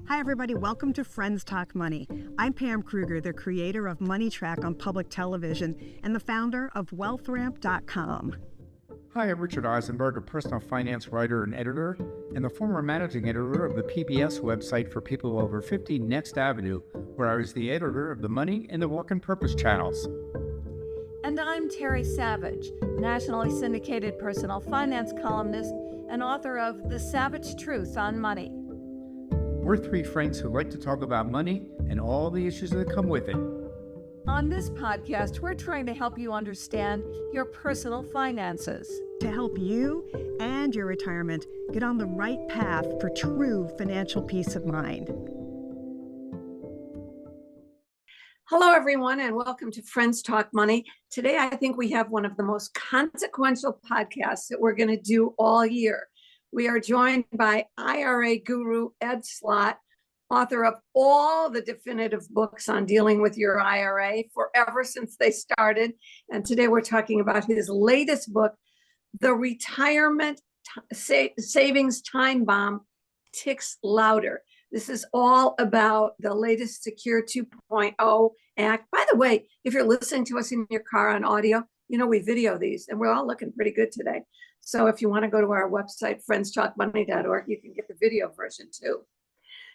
Hi, everybody. Welcome to Friends Talk Money. I'm Pam Kruger, the creator of Money Track on public television and the founder of WealthRamp.com. Hi, I'm Richard Eisenberg, a personal finance writer and editor, and the former managing editor of the PBS website for people over 50, Next Avenue, where I was the editor of the Money and the Work and Purpose channels. And I'm Terry Savage, nationally syndicated personal finance columnist and author of The Savage Truth on Money. We're three friends who like to talk about money and all the issues that come with it. On this podcast, we're trying to help you understand your personal finances. To help you and your retirement get on the right path for true financial peace of mind. Hello, everyone, and welcome to Friends Talk Money. Today, I think we have one of the most consequential podcasts that we're going to do all year. We are joined by IRA guru Ed Slott, author of all the definitive books on dealing with your IRA forever since they started. And today we're talking about his latest book, The Retirement Savings Time Bomb Ticks Louder. This is all about the latest Secure 2.0 Act. By the way, if you're listening to us in your car on audio, you know we video these and we're all looking pretty good today. So if you want to go to our website, friendstalkmoney.org, you can get the video version too.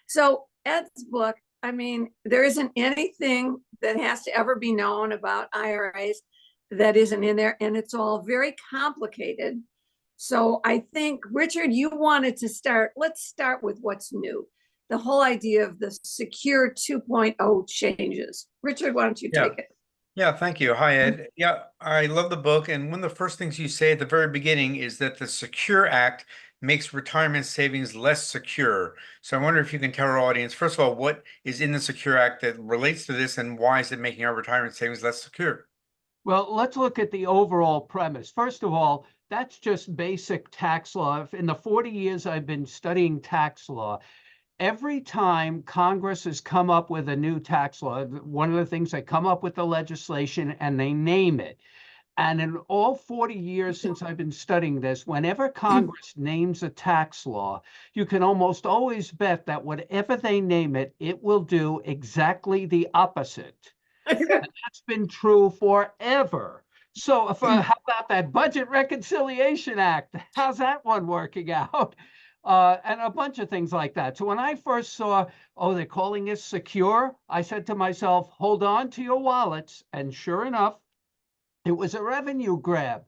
So Ed's book, I mean, there isn't anything that has to ever be known about IRAs that isn't in there, and it's all very complicated. So I think, Richard, you wanted to start. Let's start with what's new. The whole idea of the Secure 2.0 changes. Richard, why don't you take it? Yeah, thank you. Hi, Ed. Yeah, I love the book. And one of the first things you say at the very beginning is that the Secure Act makes retirement savings less secure. So I wonder if you can tell our audience, first of all, what is in the Secure Act that relates to this and why is it making our retirement savings less secure? Well, let's look at the overall premise. First of all, that's just basic tax law. In the 40 years I've been studying tax law, every time Congress has come up with a new tax law, one of the things they come up with the legislation and they name it. And in all 40 years since I've been studying this, whenever Congress names a tax law, you can almost always bet that whatever they name it, it will do exactly the opposite. And that's been true forever. So how about that Budget Reconciliation Act? How's that one working out? And a bunch of things like that. So when I first saw, oh, they're calling this secure, I said to myself, hold on to your wallets. And sure enough, it was a revenue grab.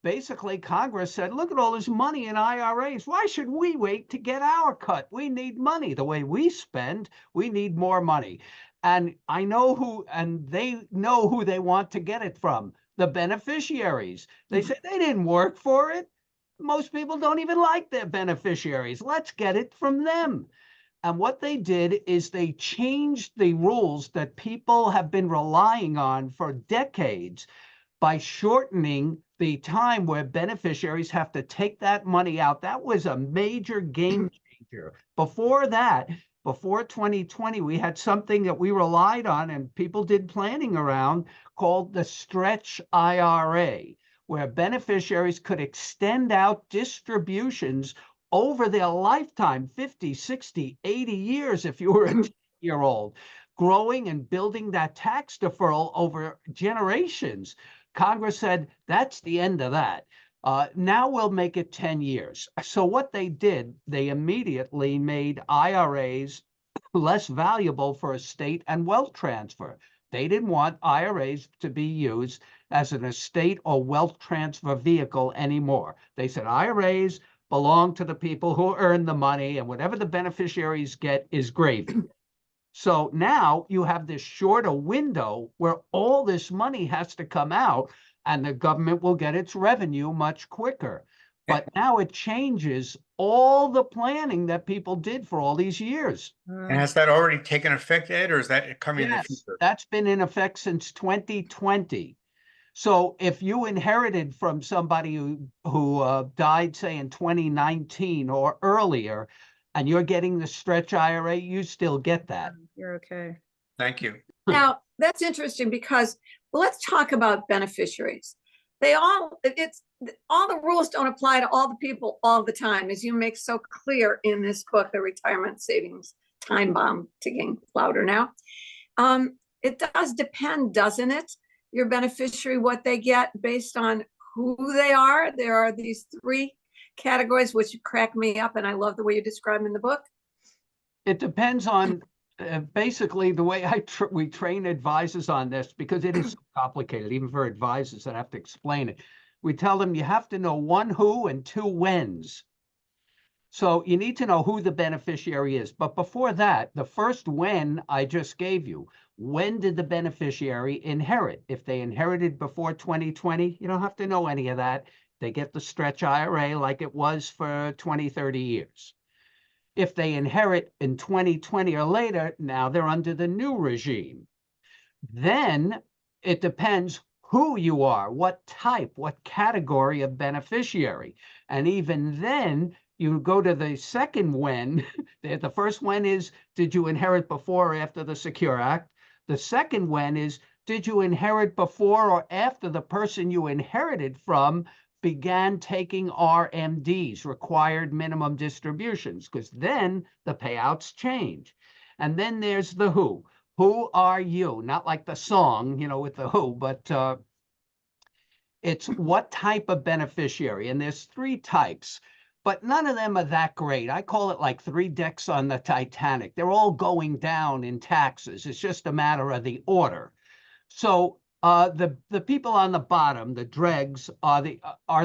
Basically, Congress said, look at all this money in IRAs. Why should we wait to get our cut? We need money. The way we spend, we need more money. And I know who, and they know who they want to get it from, the beneficiaries. They said they didn't work for it. Most people don't even like their beneficiaries. Let's get it from them. And what they did is they changed the rules that people have been relying on for decades by shortening the time where beneficiaries have to take that money out. That was a major game changer. Before that, before 2020, we had something that we relied on and people did planning around called the stretch IRA, where beneficiaries could extend out distributions over their lifetime, 50, 60, 80 years if you were a 10-year-old, growing and building that tax deferral over generations. Congress said, that's the end of that. Now we'll make it 10 years. So what they did, they immediately made IRAs less valuable for estate and wealth transfer. They didn't want IRAs to be used as an estate or wealth transfer vehicle anymore. They said IRAs belong to the people who earn the money, and whatever the beneficiaries get is gravy. So now you have this shorter window where all this money has to come out and the government will get its revenue much quicker. But now it changes all the planning that people did for all these years. And has that already taken effect, Ed, or is that coming in the future? That's been in effect since 2020. So if you inherited from somebody who died, say, in 2019 or earlier, and you're getting the stretch IRA, you still get that. You're okay. Thank you. Now, that's interesting because, well, let's talk about beneficiaries. All the rules don't apply to all the people all the time, as you make so clear in this book, The Retirement Savings time bomb ticking louder now. It does depend, doesn't it? Your beneficiary, what they get based on who they are. There are these three categories, which crack me up, and I love the way you describe them in the book. It depends on basically the way we train advisors on this, because it is so complicated, even for advisors that have to explain it. We tell them you have to know one who and two whens. So you need to know who the beneficiary is. But before that, the first when I just gave you, when did the beneficiary inherit? If they inherited before 2020, you don't have to know any of that. They get the stretch IRA like it was for 20, 30 years. If they inherit in 2020 or later, now they're under the new regime. Then it depends who you are, what type, what category of beneficiary. And even then, you go to the second when. The first when is, did you inherit before or after the Secure Act? The second when is, did you inherit before or after the person you inherited from began taking RMDs, required minimum distributions? Because then the payouts change. And then there's the who. Who are you? Not like the song, with the who, but it's what type of beneficiary. And there's three types, but none of them are that great. I call it like three decks on the Titanic. They're all going down in taxes. It's just a matter of the order. So the people on the bottom, the dregs, are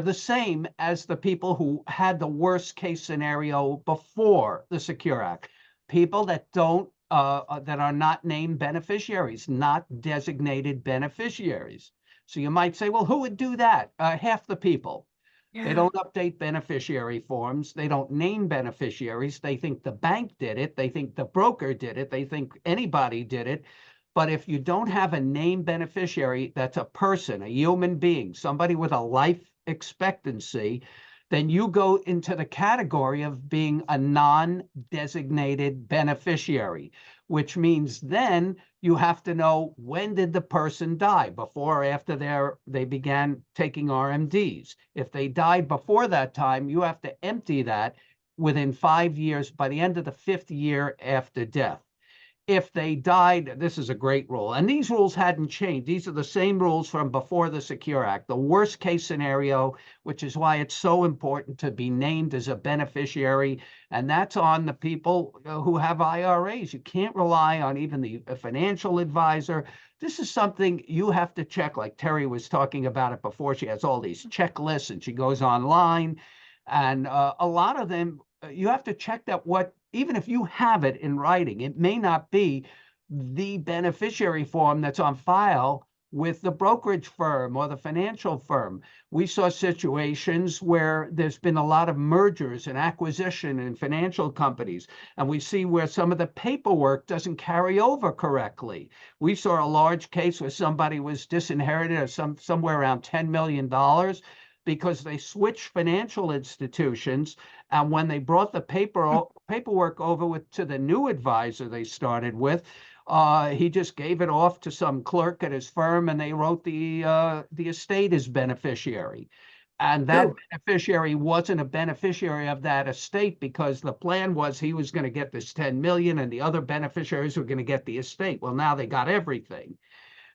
the same as the people who had the worst case scenario before the Secure Act. People that don't that are not named beneficiaries, not designated beneficiaries. So you might say, well, who would do that? Half the people. Yeah. They don't update beneficiary forms. They don't name beneficiaries. They think the bank did it. They think the broker did it. They think anybody did it. But if you don't have a named beneficiary, that's a person, a human being, somebody with a life expectancy, then you go into the category of being a non-designated beneficiary, which means then you have to know, when did the person die, before or after they began taking RMDs. If they died before that time, you have to empty that within 5 years, by the end of the 5th year after death. If they died, this is a great rule, and these rules hadn't changed. These are the same rules from before the Secure Act. The worst case scenario, which is why it's so important to be named as a beneficiary, and that's on the people who have IRAs. You can't rely on even the financial advisor. This is something you have to check, like Terry was talking about it before. She has all these checklists, and she goes online, and a lot of them, you have to check that even if you have it in writing, it may not be the beneficiary form that's on file with the brokerage firm or the financial firm. We saw situations where there's been a lot of mergers and acquisition in financial companies, and we see where some of the paperwork doesn't carry over correctly. We saw a large case where somebody was disinherited of somewhere around $10 million because they switched financial institutions, and when they brought the paperwork over to the new advisor they started with, he just gave it off to some clerk at his firm, and they wrote the estate as beneficiary. And that beneficiary wasn't a beneficiary of that estate, because the plan was he was going to get this 10 million and the other beneficiaries were going to get the estate. Well, now they got everything.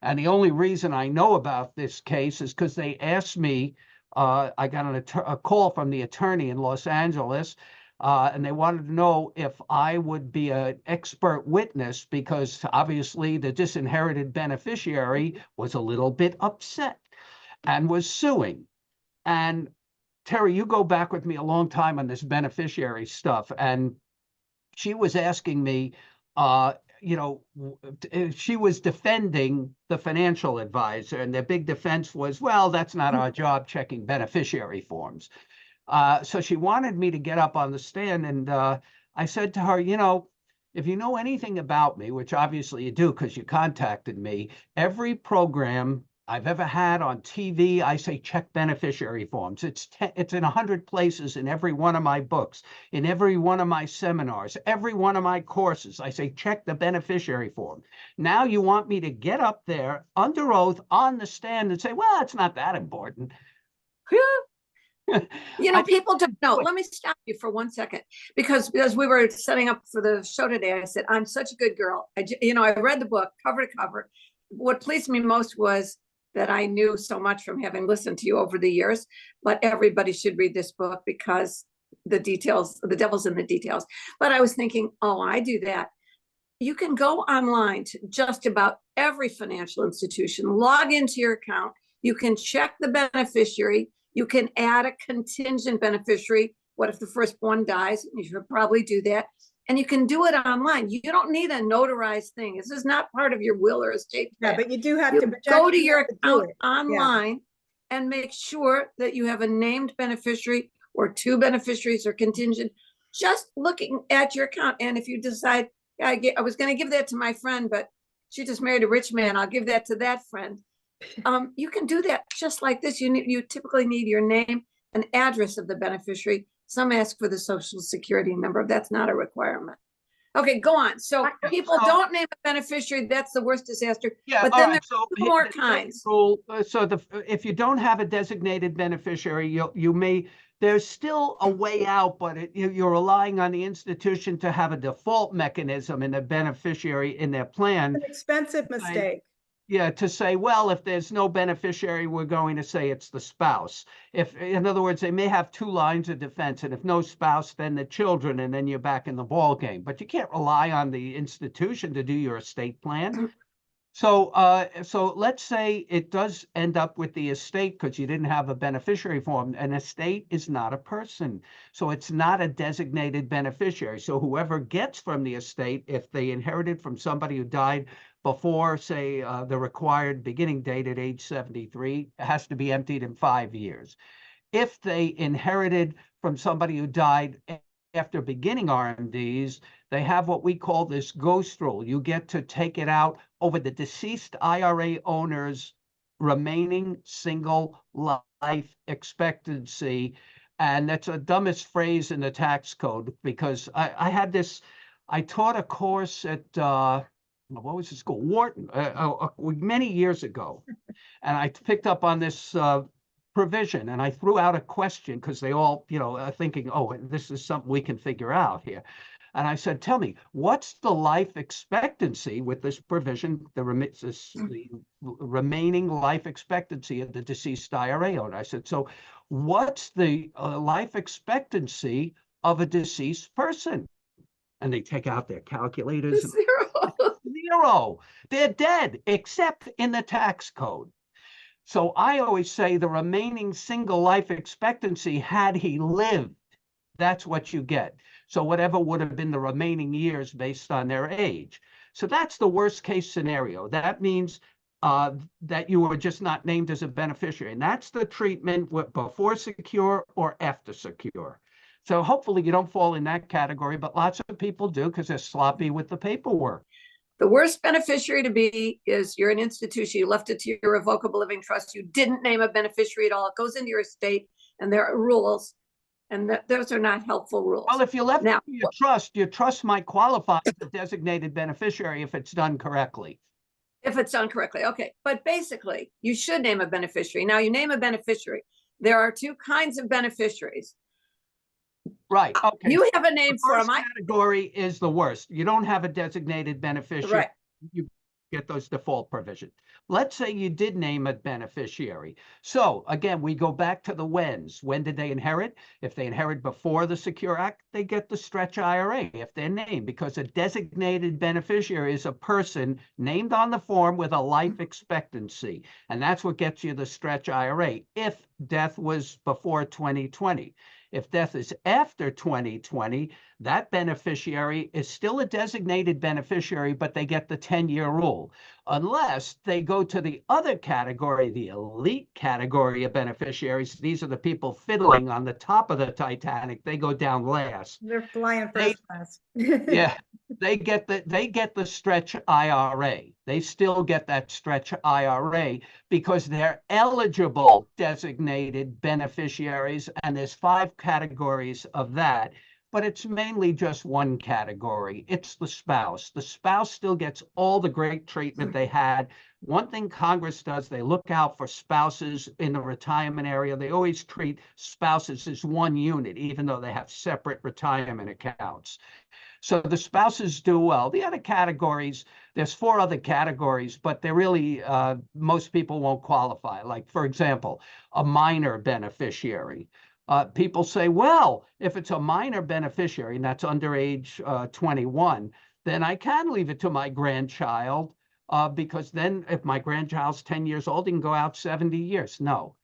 And the only reason I know about this case is because they asked me, I got a call from the attorney in Los Angeles, and they wanted to know if I would be an expert witness, because obviously the disinherited beneficiary was a little bit upset and was suing. And Terry, you go back with me a long time on this beneficiary stuff, and she was asking me, she was defending the financial advisor, and their big defense was, well, that's not our job, checking beneficiary forms. So she wanted me to get up on the stand, and I said to her, if you know anything about me, which obviously you do because you contacted me, every program I've ever had on TV, I say check beneficiary forms. It's in 100 places in every one of my books, in every one of my seminars, every one of my courses. I say check the beneficiary form. Now you want me to get up there under oath on the stand and say, well, it's not that important. You know, I- people don't know. Let me stop you for 1 second, because as we were setting up for the show today, I said, I'm such a good girl. I read the book cover to cover. What pleased me most was that I knew so much from having listened to you over the years, but everybody should read this book because the details, the devil's in the details. But I was thinking, oh, I do that. You can go online to just about every financial institution, log into your account. You can check the beneficiary. You can add a contingent beneficiary. What if the first one dies? You should probably do that. And you can do it online. You don't need a notarized thing. This is not part of your will or estate plan. Yeah, but you do have You to go to you your have to do account it. Yeah. online and make sure that you have a named beneficiary or two beneficiaries or contingent, just looking at your account. And if you decide, I was going to give that to my friend, but she just married a rich man, I'll give that to that friend. You can do that just like this. You typically need your name and address of the beneficiary. Some ask for the social security number. That's not a requirement. Okay, go on. So people don't name a beneficiary. That's the worst disaster. Yeah, But all then right, there's so two more the second kinds. rule, so if you don't have a designated beneficiary, you may, there's still a way out, but you're relying on the institution to have a default mechanism in the beneficiary in their plan. An expensive mistake. Yeah, to say, well, if there's no beneficiary, we're going to say it's the spouse. If, in other words, they may have two lines of defense, and if no spouse, then the children, and then you're back in the ball game. But you can't rely on the institution to do your estate plan. So, so let's say it does end up with the estate because you didn't have a beneficiary form. An estate is not a person, so it's not a designated beneficiary. So whoever gets from the estate, if they inherited from somebody who died before, say, the required beginning date at age 73, it has to be emptied in 5 years. If they inherited from somebody who died after beginning RMDs, they have what we call this ghost rule. You get to take it out over the deceased IRA owner's remaining single life expectancy. And that's the dumbest phrase in the tax code, because I had this, I taught a course at, what was the school? Wharton, many years ago. And I picked up on this provision, and I threw out a question because they all, are thinking, oh, this is something we can figure out here. And I said, tell me, what's the life expectancy with this provision, the remaining life expectancy of the deceased IRA owner? I said, so what's the life expectancy of a deceased person? And they take out their calculators. Zero. They're dead, except in the tax code. So I always say the remaining single life expectancy, had he lived, that's what you get. So whatever would have been the remaining years based on their age. So that's the worst case scenario. That means that you were just not named as a beneficiary. And that's the treatment before secure or after secure. So hopefully you don't fall in that category, but lots of people do because they're sloppy with the paperwork. The worst beneficiary to be is you're an institution, you left it to your revocable living trust, you didn't name a beneficiary at all, it goes into your estate, and there are rules, and those are not helpful rules. Well, if you left it to your trust might qualify as a designated beneficiary if it's done correctly. If it's done correctly, okay. But basically, you should name a beneficiary. Now, you name a beneficiary. There are two kinds of beneficiaries. Right. Okay. You have a name for them. Category is the worst. You don't have a designated beneficiary. Right. You get those default provisions. Let's say you did name a beneficiary. So again, we go back to the whens. When did they inherit? If they inherit before the Secure Act, they get the stretch IRA if they're named, because a designated beneficiary is a person named on the form with a life expectancy. And that's what gets you the stretch IRA if death was before 2020. If death is after 2020, that beneficiary is still a designated beneficiary, but they get the 10-year rule. Unless they go to the other category, the elite category of beneficiaries. These are the people fiddling on the top of the Titanic. They go down last. They're flying first class. Yeah, they get the stretch IRA. They still get that stretch IRA because they're eligible designated beneficiaries, and there's 5 categories of that. but it's mainly just one category. It's the spouse. The spouse still gets all the great treatment they had. One thing Congress does, they look out for spouses in the retirement area. They always treat spouses as one unit, even though they have separate retirement accounts. So the spouses do well. The other categories, there's 4 other categories, but they're really, most people won't qualify. Like, for example, a minor beneficiary. People say, well, if it's a minor beneficiary and that's under age 21, then I can leave it to my grandchild because then if my grandchild's 10 years old, he can go out 70 years. No.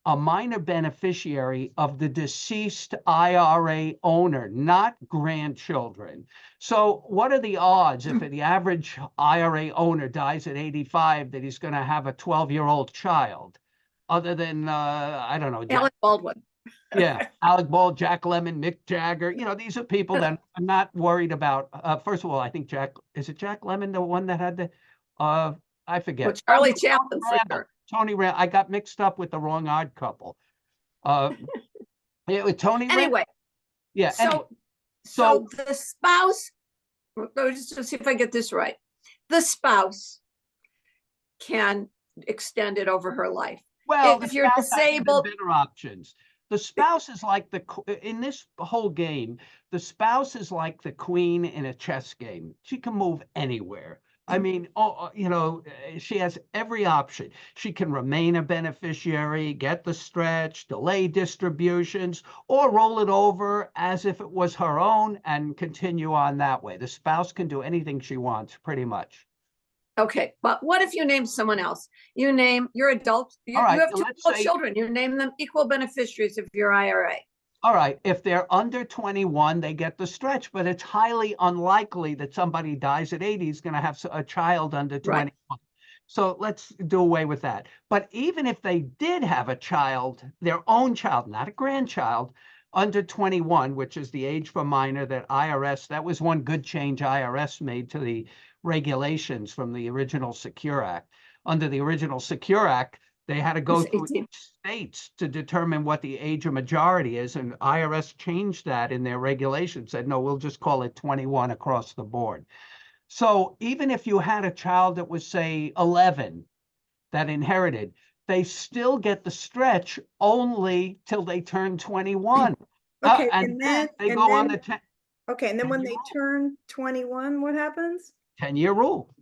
A minor beneficiary of the deceased IRA owner, not grandchildren. So what are the odds if the average IRA owner dies at 85 that he's going to have a 12-year-old child? Other than, I don't know. Alec Baldwin. Yeah, Alec Baldwin, Jack Lemmon, Mick Jagger. These are people that I'm not worried about. First of all, I think is it Jack Lemmon, the one that had the, I forget. Well, Charlie Chaplin, for sure. Tony Rand. I got mixed up with the wrong Odd Couple. With Tony Anyway. Rand. Yeah. So the spouse, just to see if I get this right. The spouse can extend it over her life. Well, if you're disabled, better options. The spouse is like in this whole game, the spouse is like the queen in a chess game. She can move anywhere. I mean, she has every option. She can remain a beneficiary, get the stretch, delay distributions, or roll it over as if it was her own and continue on that way. The spouse can do anything she wants, pretty much. Okay, but what if you name someone else? You name your adult, you have 2 adult children. You name them equal beneficiaries of your IRA. All right, if they're under 21, they get the stretch, but it's highly unlikely that somebody dies at 80 is going to have a child under 21. Right. So let's do away with that. But even if they did have a child, their own child, not a grandchild, under 21, which is the age for minor that IRS, that was one good change IRS made to the regulations from the original Secure Act. Under the original Secure Act, they had to go through each states to determine what the age of majority is, and IRS changed that in their regulations, said, no, we'll just call it 21 across the board. So even if you had a child that was, say, 11 that inherited, they still get the stretch only till they turn 21. Okay, and then they go on the 10. Okay, and then when they turn 21, what happens? 10-year rule.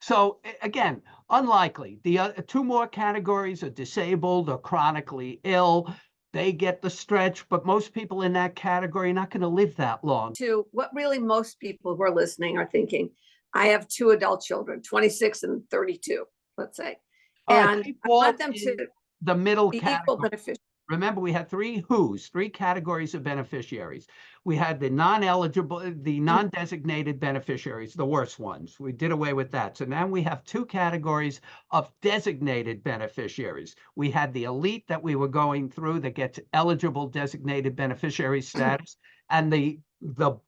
So again, unlikely. The 2 more categories are disabled or chronically ill. They get the stretch, but most people in that category are not going to live that long. To what really most people who are listening are thinking, I have 2 adult children, 26 and 32, let's say. And I want them to the middle be category. equal beneficiaries. Remember, we had 3 categories of beneficiaries. We had the non-eligible, the non-designated beneficiaries, the worst ones. We did away with that. So now we have 2 categories of designated beneficiaries. We had the elite that we were going through that gets eligible designated beneficiary status, and the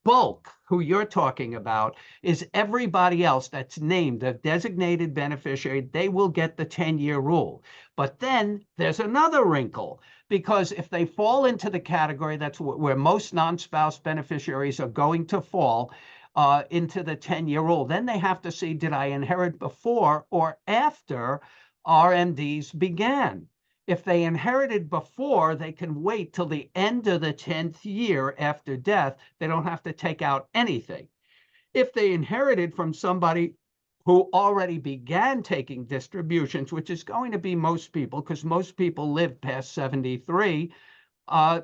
bulk, who you're talking about, is everybody else that's named a designated beneficiary. They will get the 10-year rule. But then there's another wrinkle, because if they fall into the category, that's where most non-spouse beneficiaries are going to fall, into the 10-year rule. Then they have to see, did I inherit before or after RMDs began? If they inherited before, they can wait till the end of the 10th year after death. They don't have to take out anything. If they inherited from somebody who already began taking distributions, which is going to be most people, because most people live past 73,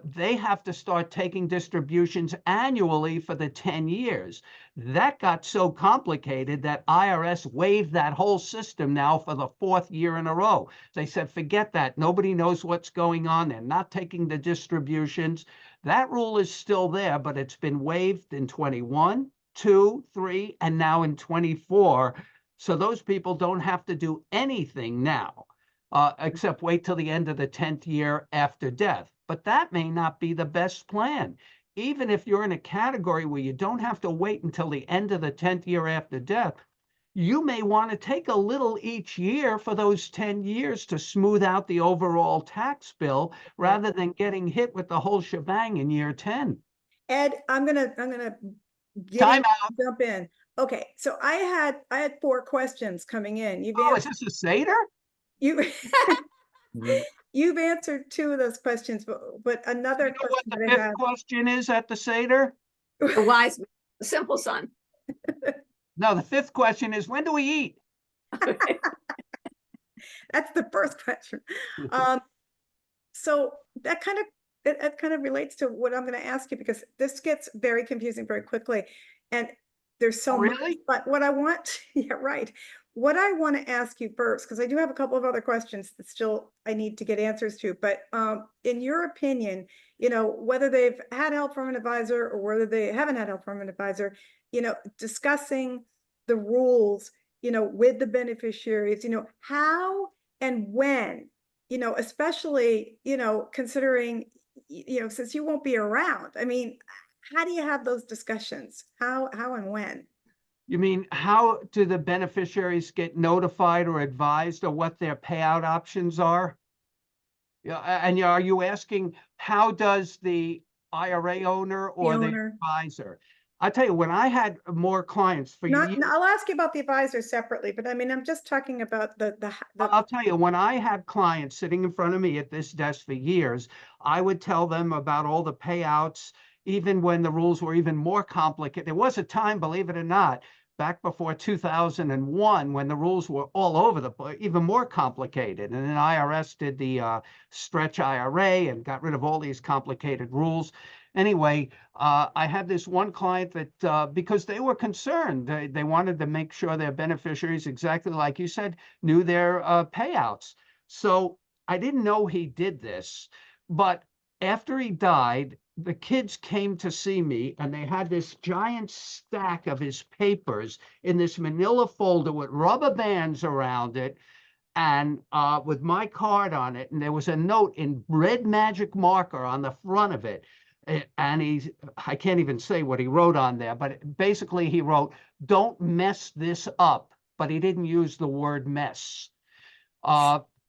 they have to start taking distributions annually for the 10 years. That got so complicated that IRS waived that whole system now for the 4th year in a row. They said, forget that. Nobody knows what's going on. They're not taking the distributions. That rule is still there, but it's been waived in 21, 2, 3, and now in 24. So those people don't have to do anything now, except wait till the end of the 10th year after death. But that may not be the best plan. Even if you're in a category where you don't have to wait until the end of the 10th year after death, you may want to take a little each year for those 10 years to smooth out the overall tax bill rather than getting hit with the whole shebang in year 10. Ed, I'm gonna get Time in, out. jump in. Okay, so I had 4 questions coming in. Oh, is this a Seder? you Mhm. you've answered 2 of those questions, but another You know what question the that I fifth have. question is at the Seder? The wise, man, the simple son. No, the fifth question is, when do we eat? That's the first question. So that kind of it kind of relates to what I'm going to ask you, because this gets very confusing very quickly, and there's so Oh, much. really? But what I want, yeah, right. What I want to ask you first, because I do have a couple of other questions that still I need to get answers to. But in your opinion, whether they've had help from an advisor or whether they haven't had help from an advisor, discussing the rules, with the beneficiaries, how and when, especially, considering, since you won't be around. I mean, how do you have those discussions? How and when? You mean, how do the beneficiaries get notified or advised of what their payout options are? Yeah, and are you asking, how does the IRA owner or the owner. advisor? I tell you, when I had more clients for years, I'll ask you about the advisor separately, but I mean, I'm just talking about the I'll tell you, when I had clients sitting in front of me at this desk for years, I would tell them about all the payouts, even when the rules were even more complicated. There was a time, believe it or not, back before 2001, when the rules were all over the place, even more complicated. And then IRS did the stretch IRA and got rid of all these complicated rules. Anyway, I had this one client that, because they were concerned, they wanted to make sure their beneficiaries, exactly like you said, knew their payouts. So I didn't know he did this, but after he died, the kids came to see me and they had this giant stack of his papers in this manila folder with rubber bands around it and with my card on it. And there was a note in red magic marker on the front of it. And I can't even say what he wrote on there, but basically he wrote, "Don't mess this up." But he didn't use the word mess.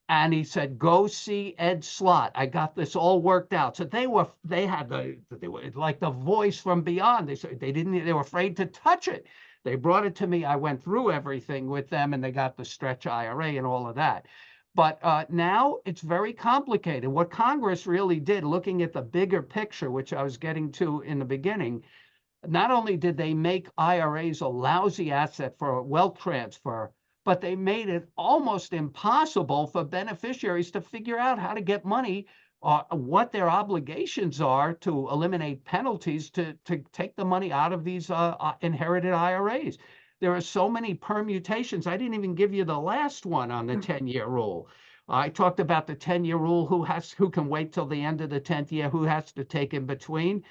And he said, "Go see Ed Slott. I got this all worked out." So they were like the voice from beyond. They were afraid to touch it. They brought it to me. I went through everything with them and they got the stretch IRA and all of that. But now it's very complicated. What Congress really did, looking at the bigger picture, which I was getting to in the beginning, not only did they make IRAs a lousy asset for wealth transfer, but they made it almost impossible for beneficiaries to figure out how to get money, what their obligations are to eliminate penalties to take the money out of these inherited IRAs. There are so many permutations. I didn't even give you the last one on the 10-year rule. I talked about the 10-year rule, who can wait till the end of the 10th year, who has to take in between.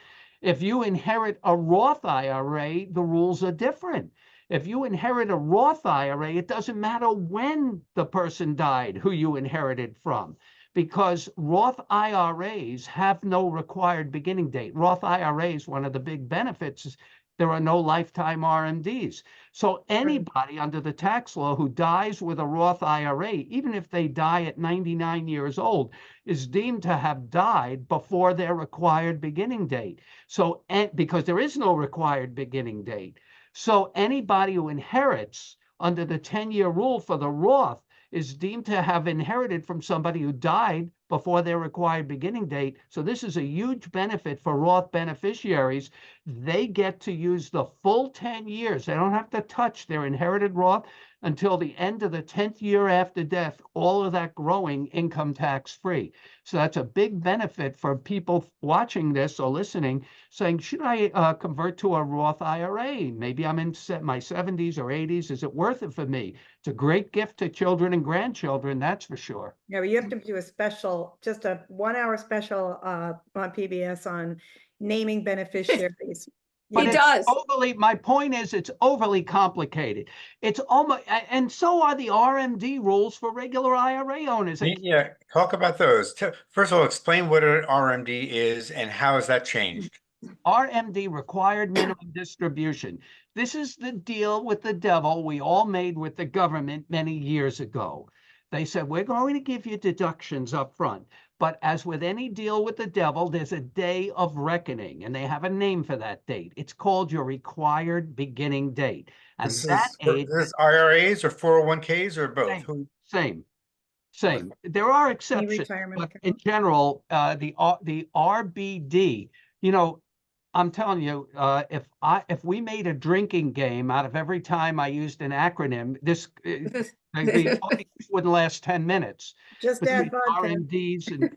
If you inherit a Roth IRA, the rules are different. If you inherit a Roth IRA, it doesn't matter when the person died who you inherited from, because Roth IRAs have no required beginning date. Roth IRAs, one of the big benefits is there are no lifetime RMDs. So anybody under the tax law who dies with a Roth IRA, even if they die at 99 years old, is deemed to have died before their required beginning date. So, because there is no required beginning date. So anybody who inherits under the 10-year rule for the Roth is deemed to have inherited from somebody who died before their required beginning date. So this is a huge benefit for Roth beneficiaries. They get to use the full 10 years. They don't have to touch their inherited Roth until the end of the 10th year after death, all of that growing income tax free. So that's a big benefit for people watching this or listening, saying, should I convert to a Roth IRA? Maybe I'm in my 70s or 80s. Is it worth it for me? It's a great gift to children and grandchildren, that's for sure. Yeah, but you have to do a special, just a 1-hour special on PBS on naming beneficiaries. But He it's does. my point is, it's overly complicated. It's almost, and so are the RMD rules for regular IRA owners. Yeah, talk about those. First of all, explain what an RMD is and how has that changed? RMD, required minimum distribution. This is the deal with the devil we all made with the government many years ago. They said, we're going to give you deductions up front. But as with any deal with the devil, there's a day of reckoning, and they have a name for that date. It's called your required beginning date. And that age, this IRAs or 401ks or both? same. There are Any exceptions, retirement but account. in general, the RBD, you know, I'm telling you, if we made a drinking game out of every time I used an acronym, the audience wouldn't last 10 minutes. Just add vodka. RMDs and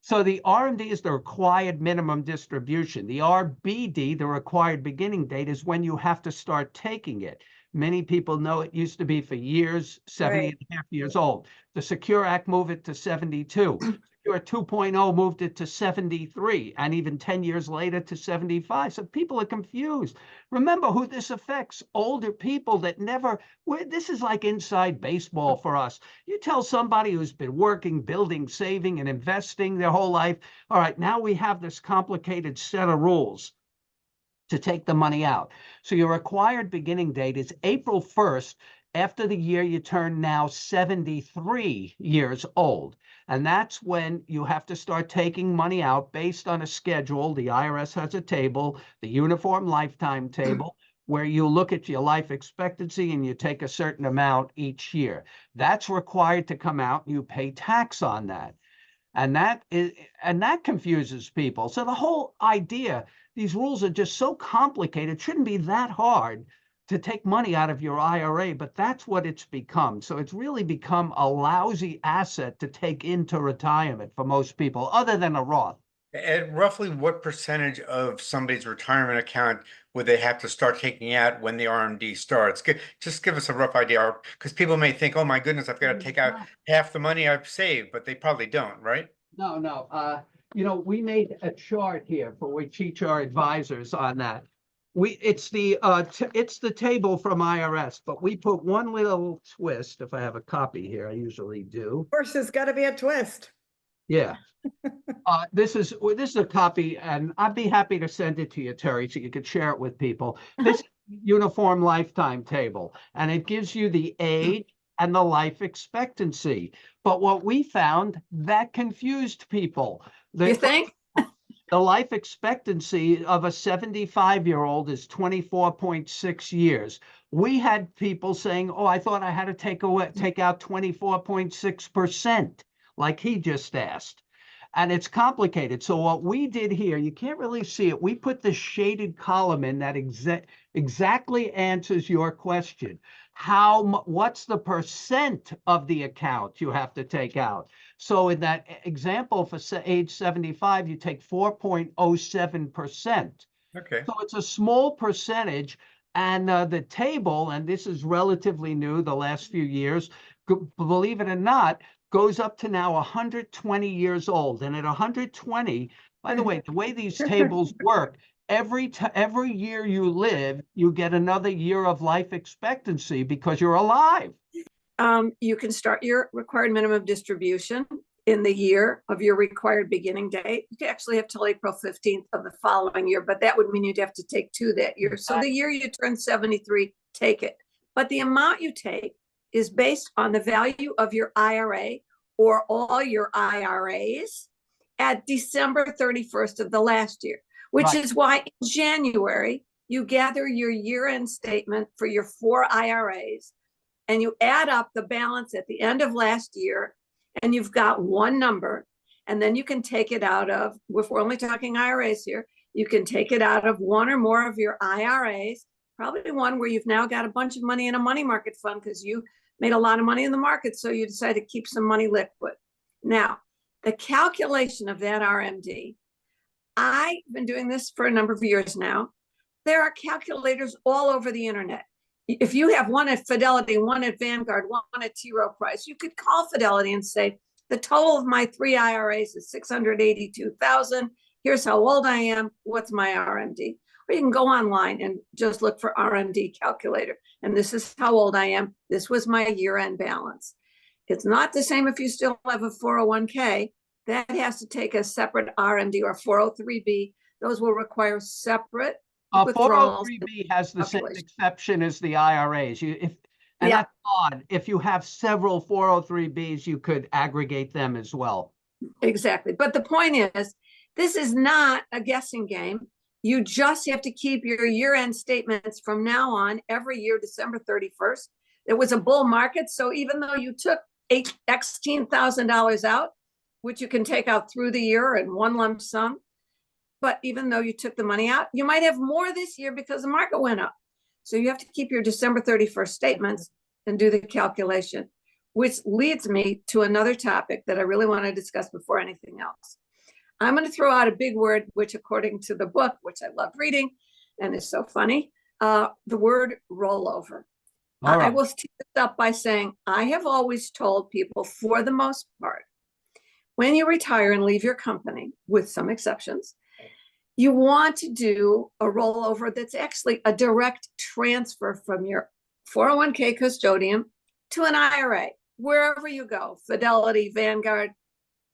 so the RMD is the required minimum distribution. The RBD, the required beginning date, is when you have to start taking it. Many people know it used to be for years, 70 and a half years old. The Secure Act moved it to 72. Secure 2.0 moved it to 73, and even 10 years later to 75. So people are confused. Remember who this affects: older people that never, this is like inside baseball for us. You tell somebody who's been working, building, saving, and investing their whole life, all right, now we have this complicated set of rules to take the money out. So your required beginning date is April 1st, after the year you turn now 73 years old. And that's when you have to start taking money out based on a schedule. The IRS has a table, the Uniform Lifetime Table, where you look at your life expectancy and you take a certain amount each year. That's required to come out, and you pay tax on that. And that confuses people. So the whole idea, these rules are just so complicated. It shouldn't be that hard to take money out of your IRA, but that's what it's become. So it's really become a lousy asset to take into retirement for most people, other than a Roth. And roughly what percentage of somebody's retirement account would they have to start taking out when the RMD starts? Just give us a rough idea, because people may think, oh my goodness, I've got to take out half the money I've saved, but they probably don't, right? No. You know, we made a chart here for we teach our advisors on that. It's the table from IRS, but we put one little twist. If I have a copy here, I usually do. Of course, there's got to be a twist. Yeah. This is a copy, and I'd be happy to send it to you, Terry, so you could share it with people. This Uniform Lifetime Table, and it gives you the age and the life expectancy. But what we found, that confused people. You think? The life expectancy of a 75-year-old is 24.6 years. We had people saying, oh, I thought I had to take out 24.6%, like he just asked. And it's complicated. So what we did here, you can't really see it. We put the shaded column in that exactly answers your question. What's the percent of the account you have to take out? So in that example for age 75, you take 4.07%. Okay. So it's a small percentage. And the table, and this is relatively new, the last few years, believe it or not, goes up to now 120 years old. And at 120, by the way these tables work, every year you live, you get another year of life expectancy because you're alive. You can start your required minimum distribution in the year of your required beginning date. You can actually have till April 15th of the following year, but that would mean you'd have to take 2 that year. So the year you turn 73, take it. But the amount you take is based on the value of your IRA or all your IRAs at December 31st of the last year, which is why in January, you gather your year-end statement for your 4 IRAs, and you add up the balance at the end of last year, and you've got one number, and then you can take it out of, if we're only talking IRAs here, you can take it out of one or more of your IRAs, probably one where you've now got a bunch of money in a money market fund because you made a lot of money in the market, so you decided to keep some money liquid. Now, the calculation of that RMD, I've been doing this for a number of years now. There are calculators all over the internet. If you have one at Fidelity, one at Vanguard, one at T. Rowe Price, you could call Fidelity and say, the total of my 3 IRAs is $682,000. Here's how old I am. What's my RMD? Or you can go online and just look for RMD calculator. And this is how old I am. This was my year-end balance. It's not the same if you still have a 401k. That has to take a separate RMD or 403b. Those will require separate withdrawals. 403B has the same calculation. exception as the IRAs. And Yeah. that's odd. If you have several 403Bs, you could aggregate them as well. Exactly. But the point is, this is not a guessing game. You just have to keep your year-end statements from now on every year, December 31st. It was a bull market. So even though you took $18,000 out, which you can take out through the year in one lump sum, but even though you took the money out, you might have more this year because the market went up. So you have to keep your December 31st statements and do the calculation, which leads me to another topic that I really want to discuss before anything else. I'm going to throw out a big word, which according to the book, which I love reading and is so funny, the word rollover. All right. I will tee this up by saying, I have always told people, for the most part, when you retire and leave your company, with some exceptions, you want to do a rollover that's actually a direct transfer from your 401k custodian to an IRA, wherever you go, Fidelity, Vanguard,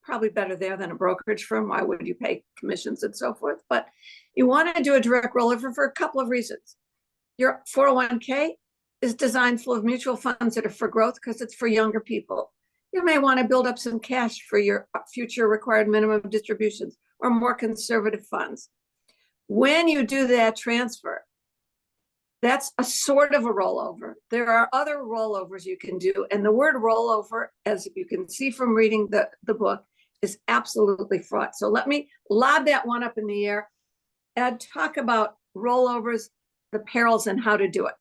probably better there than a brokerage firm. Why would you pay commissions and so forth? But you want to do a direct rollover for a couple of reasons. Your 401k is designed full of mutual funds that are for growth because it's for younger people. You may want to build up some cash for your future required minimum distributions or more conservative funds. When you do that transfer, that's a sort of a rollover. There are other rollovers you can do. And the word rollover, as you can see from reading the book, is absolutely fraught. So let me lob that one up in the air and talk about rollovers, the perils, and how to do it.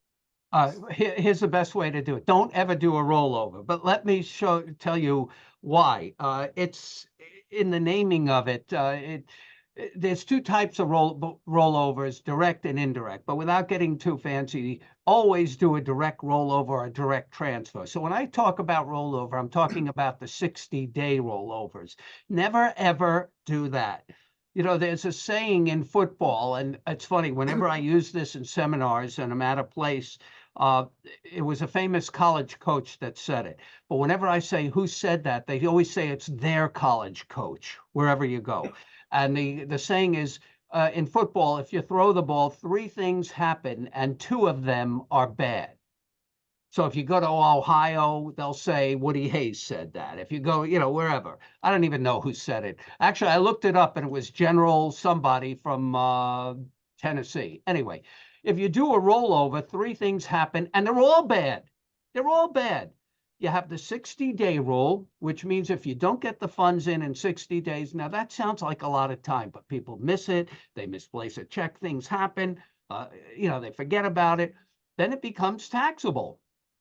Here's the best way to do it. Don't ever do a rollover, but let me tell you why. It's in the naming of it. There's two types of rollovers, direct and indirect, but without getting too fancy, always do a direct rollover or a direct transfer. So when I talk about rollover, I'm talking about the 60-day rollovers. Never, ever do that. You know, there's a saying in football, and it's funny, whenever I use this in seminars and I'm at a place, it was a famous college coach that said it. But whenever I say who said that, they always say it's their college coach, wherever you go. And the saying is, in football, if you throw the ball, three things happen, and two of them are bad. So if you go to Ohio, they'll say Woody Hayes said that. If you go, wherever, I don't even know who said it. Actually, I looked it up and it was General somebody from Tennessee. Anyway, if you do a rollover, three things happen and they're all bad. They're all bad. You have the 60-day rule, which means if you don't get the funds in 60 days, now that sounds like a lot of time, but people miss it. They misplace a check, things happen, they forget about it. Then it becomes taxable.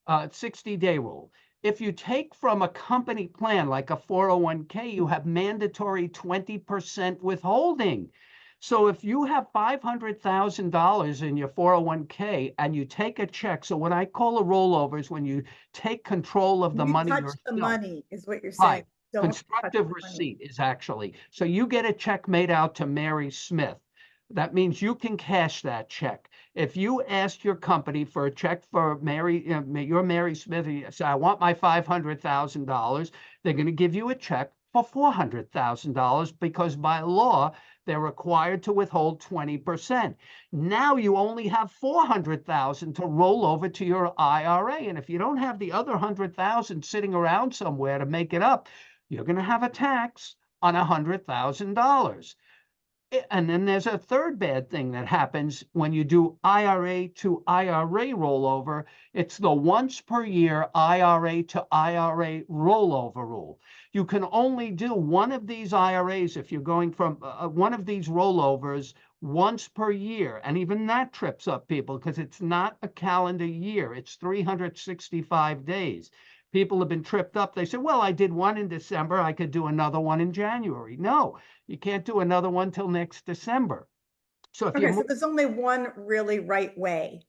60-day rule. If you take from a company plan like a 401k, you have mandatory 20% withholding. So if you have $500,000 in your 401k and you take a check, so what I call a rollover is when you take control of the money touch yourself. the money is what you're saying. Right. Don't Constructive touch the money. receipt is actually. So you get a check made out to Mary Smith. That means you can cash that check. If you ask your company for a check for your Mary Smith, you say, I want my $500,000, they're going to give you a check for $400,000 because by law, they're required to withhold 20%. Now you only have $400,000 to roll over to your IRA. And if you don't have the other $100,000 sitting around somewhere to make it up, you're going to have a tax on $100,000. And then there's a third bad thing that happens when you do IRA to IRA rollover. It's the once per year IRA to IRA rollover rule. You can only do one of these IRAs if you're going from one of these rollovers once per year. And even that trips up people because it's not a calendar year. It's 365 days. People have been tripped up. They say, well, I did one in December. I could do another one in January. No, you can't do another one till next December. So if so there's only one really right way.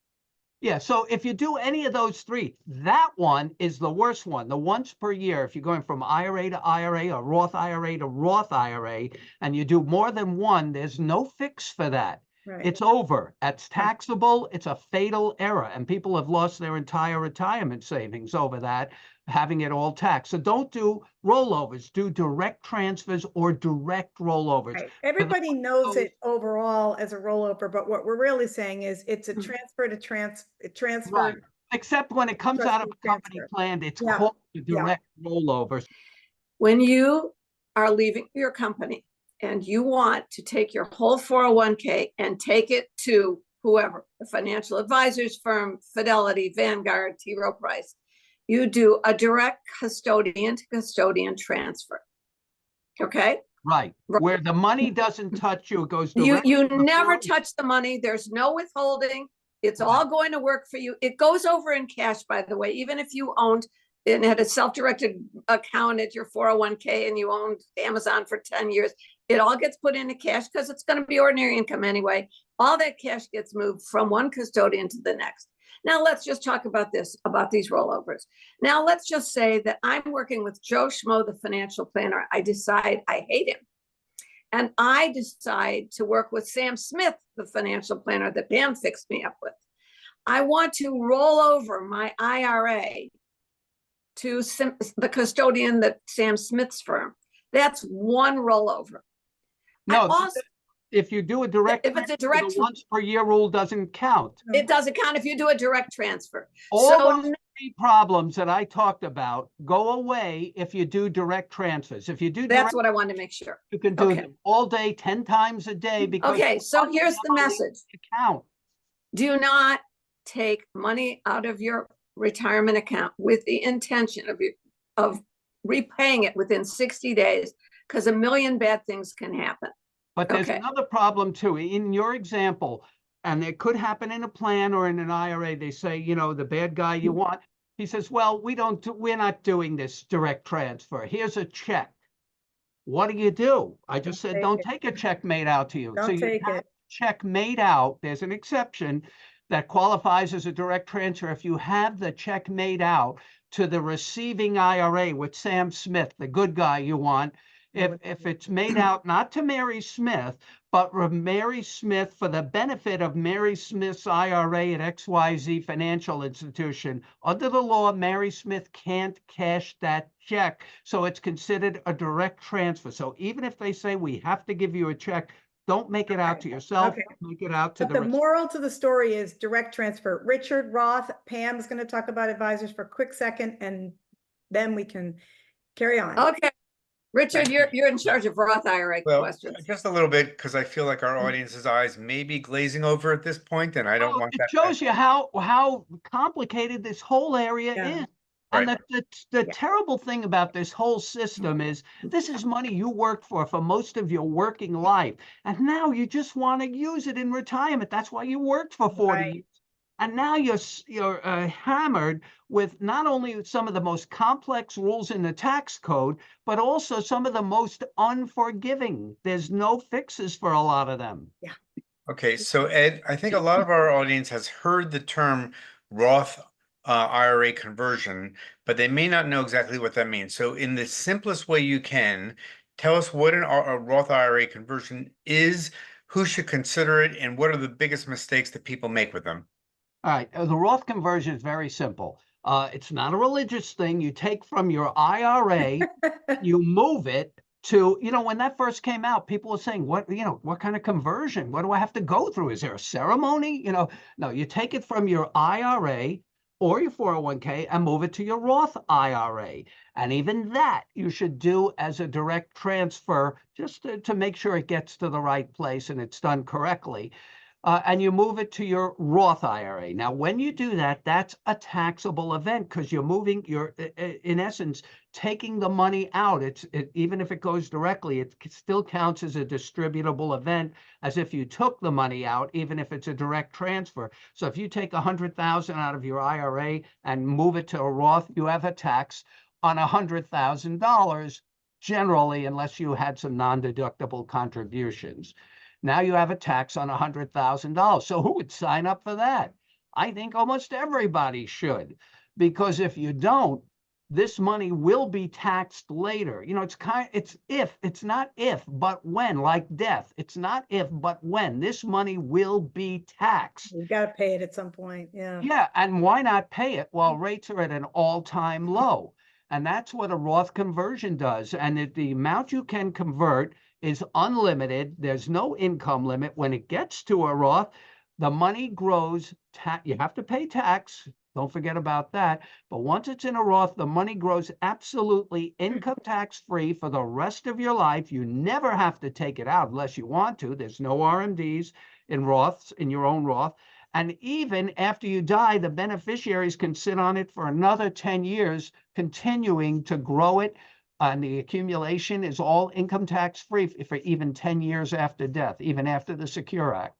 Yeah, so if you do any of those three, that one is the worst one, the once per year. If you're going from IRA to IRA or Roth IRA to Roth IRA, and you do more than one, there's no fix for that. Right. It's over. It's taxable. It's a fatal error. And people have lost their entire retirement savings over that. having it all taxed. So don't do rollovers, do direct transfers or direct rollovers. Right. Everybody knows it overall as a rollover, but what we're really saying is it's a transfer to transfer. Right. Except when it comes out of a company transfer. plan, it's Yeah. called a Yeah. direct rollover. When you are leaving your company and you want to take your whole 401k and take it to whoever, the financial advisors firm, Fidelity, Vanguard, T. Rowe Price, you do a direct custodian to custodian transfer. Okay? Right. Where the money doesn't touch you, it goes directly. You to the never firm. touch the money. There's no withholding. It's all going to work for you. It goes over in cash, by the way, even if you owned and had a self-directed account at your 401k and you owned Amazon for 10 years, it all gets put into cash because it's going to be ordinary income anyway. All that cash gets moved from one custodian to the next. Now let's just talk about this, about these rollovers. Now let's just say that I'm working with Joe Schmo, the financial planner. I decide I hate him. And I decide to work with Sam Smith, the financial planner that Pam fixed me up with. I want to roll over my IRA to the custodian that Sam Smith's firm. That's one rollover. No, if you do a direct, if it's a direct, the once per year rule doesn't count. It doesn't count if you do a direct transfer. All those three problems that I talked about go away if you do direct transfers. If you do that's what I wanted to make sure. You can do them all day, 10 times a day. Because okay, so here's the message. Account. Do not take money out of your retirement account with the intention of repaying it within 60 days, because a million bad things can happen. But there's another problem too. In your example, and it could happen in a plan or in an IRA, they say, you know, the bad guy you want, he says, well, we're not doing this direct transfer. Here's a check. What do? I just said, don't take a check made out to you. Don't take it. Check made out. There's an exception that qualifies as a direct transfer if you have the check made out to the receiving IRA with Sam Smith, the good guy you want. If it's made out not to Mary Smith, but Mary Smith for the benefit of Mary Smith's IRA at XYZ financial institution, under the law, Mary Smith can't cash that check. So it's considered a direct transfer. So even if they say we have to give you a check, don't make it out to yourself. Make it out to the moral to the story is direct transfer. Richard, Roth, Pam's going to talk about advisors for a quick second, and then we can carry on. Okay. Richard, you're in charge of Roth IRA questions. Just a little bit, because I feel like our audience's eyes may be glazing over at this point, and I don't want that. It shows you how complicated this whole area is. And the terrible thing about this whole system is this is money you worked for most of your working life. And now you just want to use it in retirement. That's why you worked for 40 years. And now you're hammered with not only some of the most complex rules in the tax code, but also some of the most unforgiving. There's no fixes for a lot of them. Yeah. Okay, so Ed, I think a lot of our audience has heard the term Roth IRA conversion, but they may not know exactly what that means. So in the simplest way you can, tell us what a Roth IRA conversion is, who should consider it, and what are the biggest mistakes that people make with them? All right, the Roth conversion is very simple. It's not a religious thing. You take from your IRA, you move it to, when that first came out, people were saying, what kind of conversion? What do I have to go through? Is there a ceremony? No, you take it from your IRA or your 401k and move it to your Roth IRA. And even that you should do as a direct transfer just to make sure it gets to the right place and it's done correctly. And you move it to your Roth IRA. Now, when you do that, that's a taxable event because you're in essence, taking the money out. Even if it goes directly, it still counts as a distributable event as if you took the money out, even if it's a direct transfer. So if you take $100,000 out of your IRA and move it to a Roth, you have a tax on $100,000 generally, unless you had some non-deductible contributions. Now you have a tax on $100,000. So who would sign up for that? I think almost everybody should, because if you don't, this money will be taxed later. It's not if, but when, like death. It's not if, but when. This money will be taxed. You got to pay it at some point. Yeah. Yeah. And why not pay it while rates are at an all-time low? And that's what a Roth conversion does. And the amount you can convert is unlimited. There's no income limit. When it gets to a Roth, the money grows. You have to pay tax. Don't forget about that. But once it's in a Roth, the money grows absolutely income tax free for the rest of your life. You never have to take it out unless you want to. There's no RMDs in Roths, in your own Roth. And even after you die, the beneficiaries can sit on it for another 10 years, continuing to grow it. And the accumulation is all income tax free for even 10 years after death, even after the Secure Act.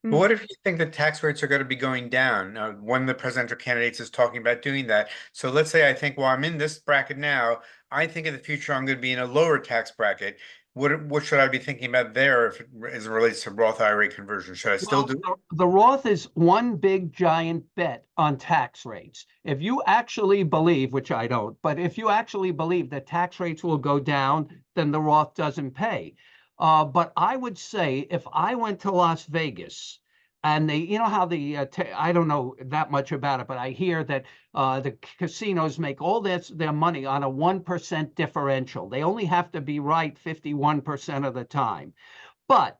But what if you think the tax rates are going to be going down? One of the presidential candidates is talking about doing that. So let's say I think, well, I'm in this bracket now. I think in the future I'm going to be in a lower tax bracket. What should I be thinking about there as it relates to Roth IRA conversion? Should I still do it? The Roth is one big giant bet on tax rates. If you actually believe, which I don't, but if you actually believe that tax rates will go down, then the Roth doesn't pay. But I would say if I went to Las Vegas and you know how I don't know that much about it, but I hear that the casinos make all their money on a 1% differential. They only have to be right 51% of the time. But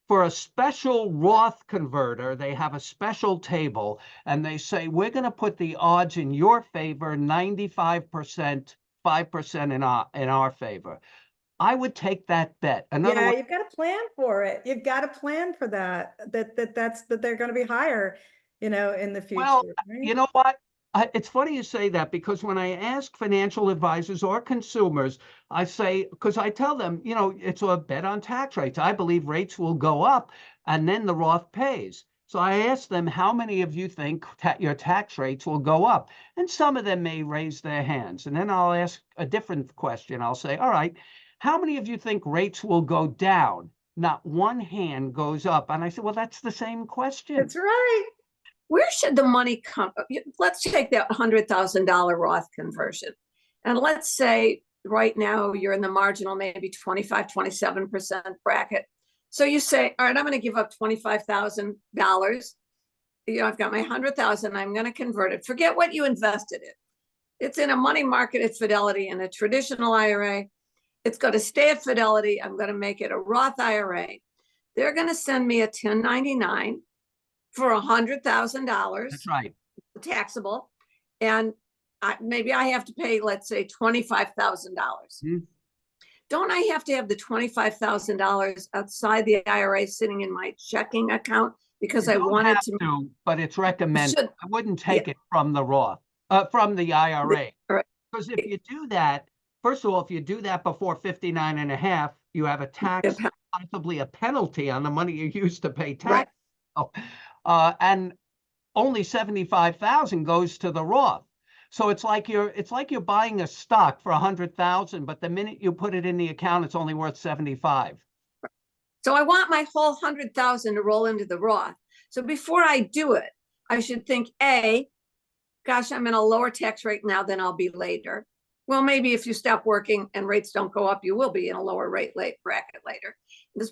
for a special Roth converter, they have a special table and they say, we're going to put the odds in your favor, 95%, 5% in our favor. I would take that bet. Yeah, you've got to plan for it. You've got to plan for that they're going to be higher, in the future. Well, right? you know what? It's funny you say that, because when I ask financial advisors or consumers, I say, because I tell them, it's a bet on tax rates. I believe rates will go up and then the Roth pays. So I ask them, how many of you think your tax rates will go up? And some of them may raise their hands. And then I'll ask a different question. I'll say, all right, how many of you think rates will go down? Not one hand goes up. And I said, well, that's the same question. That's right. Where should the money come? Let's take that $100,000 Roth conversion. And let's say right now you're in the marginal, maybe 25, 27% bracket. So you say, all right, I'm going to give up $25,000. I've got my 100,000. I'm going to convert it. Forget what you invested in. It's in a money market at Fidelity, in a traditional IRA. It's going to stay at Fidelity. I'm going to make it a Roth IRA. They're going to send me a 1099 for $100,000. That's right. Taxable. And maybe I have to pay, let's say, $25,000. Don't I have to have the $25,000 outside the IRA sitting in my checking account because I wanted to? But it's recommended. I wouldn't take it from the Roth, from the IRA. Because if you do that, first of all, if you do that before 59 and a half, you have a tax, possibly a penalty on the money you used to pay tax. Right. And only 75,000 goes to the Roth. So it's like you're buying a stock for 100,000, but the minute you put it in the account, it's only worth 75. So I want my whole 100,000 to roll into the Roth. So before I do it, I should think, gosh, I'm in a lower tax rate now than I'll be later. Well, maybe if you stop working and rates don't go up, you will be in a lower rate bracket later.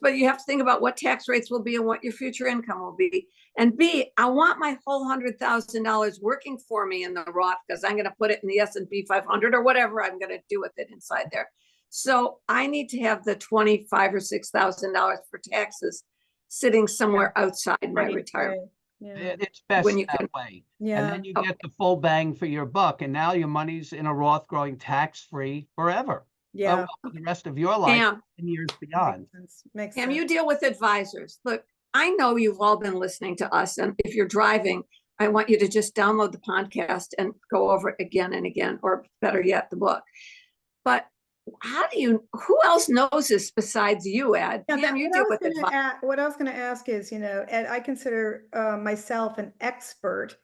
But you have to think about what tax rates will be and what your future income will be. And B, I want my whole $100,000 working for me in the Roth, because I'm going to put it in the S&P 500 or whatever I'm going to do with it inside there. So I need to have the $25,000 or $6,000 for taxes sitting somewhere outside my retirement. Yeah. It's best that way. Yeah. And then you get the full bang for your buck. And now your money's in a Roth growing tax-free forever. Yeah. For the rest of your life, 10 years beyond. Makes sense. You deal with advisors. Look, I know you've all been listening to us. And if you're driving, I want you to just download the podcast and go over it again and again, or better yet, the book. But who else knows this besides you, Ed? What I was going to ask is, Ed, I consider myself an expert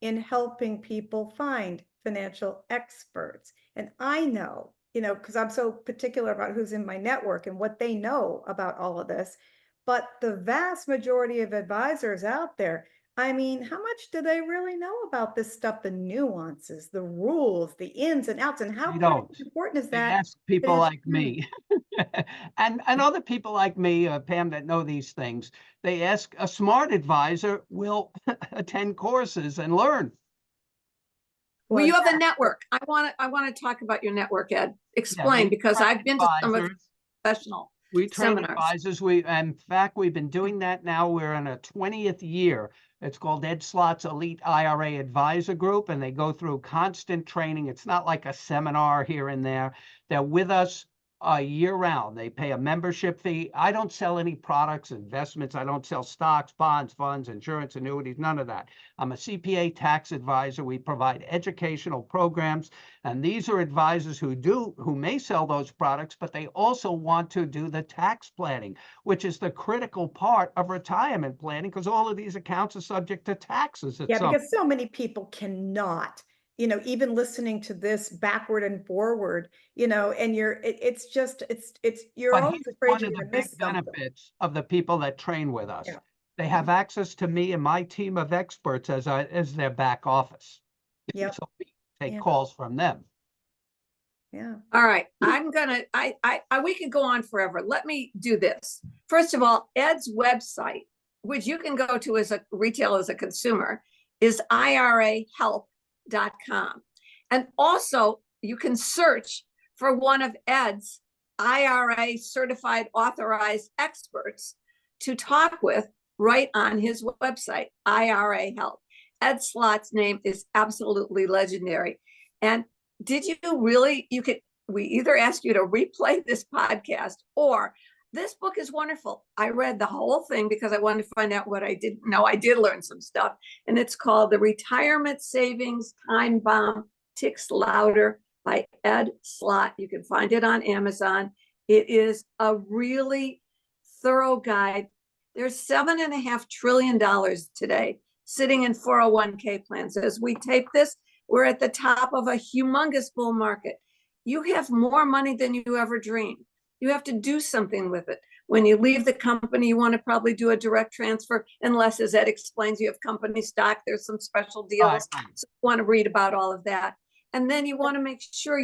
in helping people find financial experts. And I know, because I'm so particular about who's in my network and what they know about all of this. But the vast majority of advisors out there, how much do they really know about this stuff, the nuances, the rules, the ins and outs, and how important is that? They ask people like me and other people like me, Pam, that know these things. They ask a smart advisor will attend courses and learn. Well, Was you have that? a network. I want to talk about your network, Ed. Yeah, Explain, we because train I've been to some of the advisors. professional We train seminars. advisors. In fact, we've been doing that now. We're in a 20th year. It's called Ed Slott's Elite IRA Advisor Group, and they go through constant training. It's not like a seminar here and there. They're with us year round. They pay a membership fee. I don't sell any products, investments. I don't sell stocks, bonds, funds, insurance, annuities, none of that. I'm a CPA tax advisor. We provide educational programs, and these are advisors who may sell those products, but they also want to do the tax planning, which is the critical part of retirement planning, because all of these accounts are subject to taxes at Yeah, some. because so many people cannot, even listening to this backward and forward, and it's just, you're But always here's afraid one you're of the gonna big miss something. benefits of the people that train with us. Yeah. They have access to me and my team of experts as their back office. Yep. So we take Yeah. calls from them. Yeah. All right, we could go on forever. Let me do this. First of all, Ed's website, which you can go to as a retail, as a consumer, is IRAhelp.com. And also you can search for one of Ed's IRA certified authorized experts to talk with right on his website, IRA Help. Ed Slott's name is absolutely legendary. And did you really, we either ask you to replay this podcast, or this book is wonderful. I read the whole thing because I wanted to find out what I didn't know. I did learn some stuff, and it's called The Retirement Savings Time Bomb Ticks Louder by Ed Slott. You can find it on Amazon. It is a really thorough guide. There's $7.5 trillion today sitting in 401k plans. As we tape this, we're at the top of a humongous bull market. You have more money than you ever dreamed. You have to do something with it. When you leave the company, you want to probably do a direct transfer, unless, as Ed explains, you have company stock. There's some special deals. Right. So you want to read about all of that. And then you want to make sure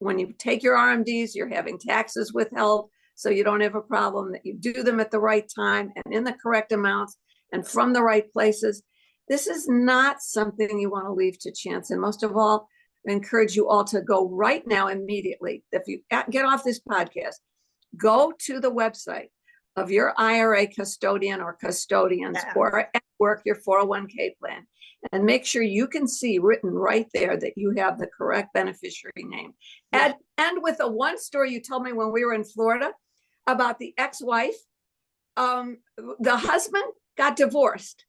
when you take your RMDs, you're having taxes withheld, so you don't have a problem, that you do them at the right time and in the correct amounts and from the right places. This is not something you want to leave to chance. And most of all, I encourage you all to go right now, immediately. If you get off this podcast, go to the website of your IRA custodian or custodians, or at work, your 401k plan, and make sure you can see written right there that you have the correct beneficiary name. And with the one story you told me when we were in Florida about the ex-wife, the husband got divorced.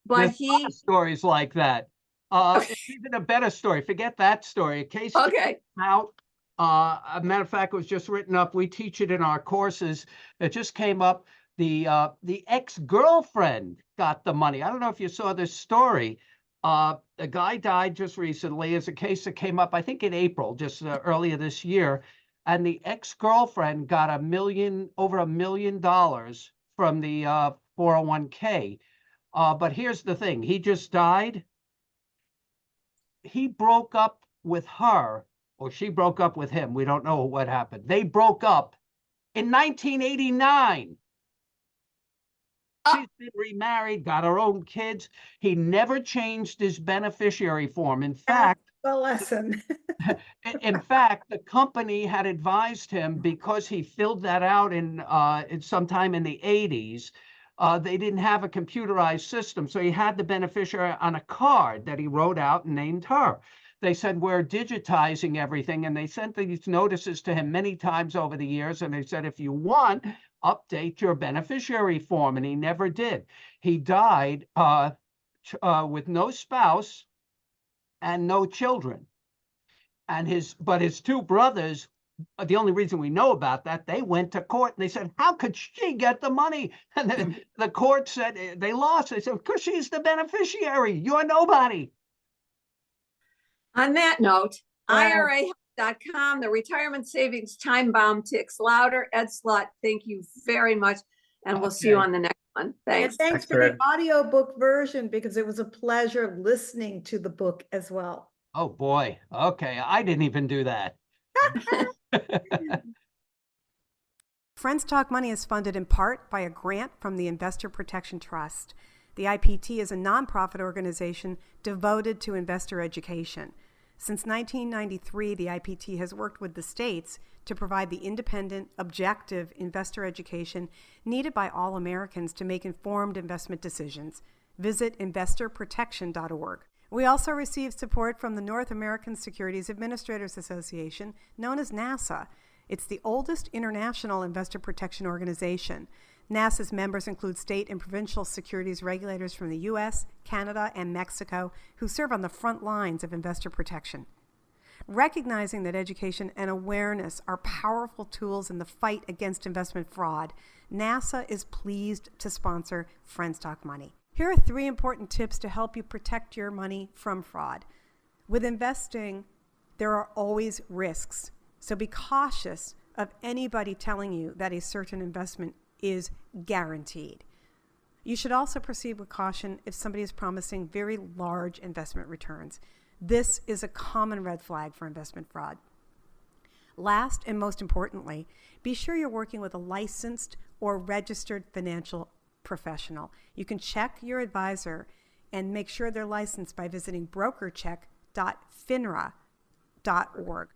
But There's stories like that. It's even a better story. Forget that story. A case out. A matter of fact, it was just written up. We teach it in our courses. It just came up. The ex-girlfriend got the money. I don't know if you saw this story. A guy died just recently. It's a case that came up, I think, in April, just earlier this year. And the ex-girlfriend got over $1 million from the 401k. But here's the thing. He just died. He broke up with her, or she broke up with him. We don't know what happened. They broke up in 1989. She's been remarried, got her own kids. He never changed his beneficiary form. In fact, the lesson. in fact, the company had advised him, because he filled that out in sometime in the 80s. They didn't have a computerized system, so he had the beneficiary on a card that he wrote out and named her. They said, we're digitizing everything, and they sent these notices to him many times over the years, and they said, if you want, update your beneficiary form, and he never did. He died with no spouse and no children. And his two brothers, the only reason we know about that, they went to court and they said, how could she get the money? And the court said they lost. They said, because she's the beneficiary. You're nobody. On that note, IRA.com, the retirement savings time bomb ticks louder. Ed Slott, thank you very much. And we'll see you on the next one. Thanks. And thanks for the audiobook version, because it was a pleasure listening to the book as well. Oh, boy. Okay. I didn't even do that. Friends Talk Money is funded in part by a grant from the Investor Protection Trust. The IPT is a nonprofit organization devoted to investor education. Since 1993, the IPT has worked with the states to provide the independent, objective investor education needed by all Americans to make informed investment decisions. Visit investorprotection.org. We also receive support from the North American Securities Administrators Association, known as NASA. It's the oldest international investor protection organization. NASA's members include state and provincial securities regulators from the U.S., Canada, and Mexico who serve on the front lines of investor protection. Recognizing that education and awareness are powerful tools in the fight against investment fraud, NASA is pleased to sponsor Friends Talk Money. Here are 3 important tips to help you protect your money from fraud. With investing, there are always risks, so be cautious of anybody telling you that a certain investment is guaranteed. You should also proceed with caution if somebody is promising very large investment returns. This is a common red flag for investment fraud. Last and most importantly, be sure you're working with a licensed or registered financial professional. You can check your advisor and make sure they're licensed by visiting brokercheck.finra.org.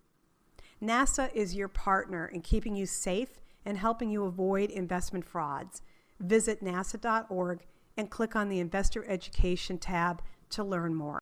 NASA is your partner in keeping you safe and helping you avoid investment frauds. Visit nasa.org and click on the Investor Education tab to learn more.